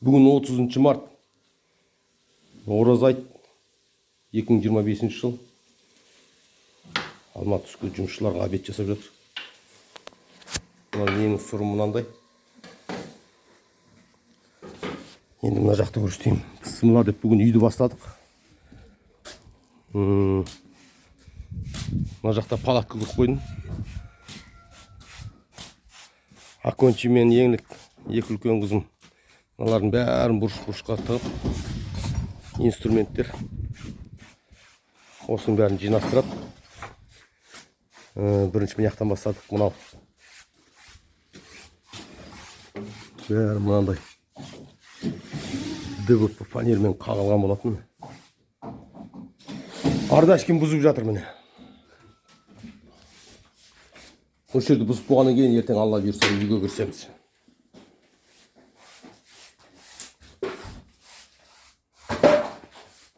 Бүгін 30 март. Ораза айт. 2025 жыл. Алматы түскі жұмысшыларға обед жасап жатыр. Мына ненің сұры мынандай. Енді мына жақты көрсетейін. Бісміллә деп бүгін үйді бастадық. Мына жақта палатка құрып қойдым. Акончи мен еңлік екі үлкен қызым. Мыналардың бәрін бұрыш-бұрышқа тығып, инструменттер. Осының бәрін жинастырып, бірінші мынаяқтан бастадық. Мынау бәрі мынандай ДВП фанермен қағылған болатын. Ардашкин бұзып жатыр міне. Осы жерді бұзып болғаннан кейін ертең Алла бұйырса үйге кірсеміз.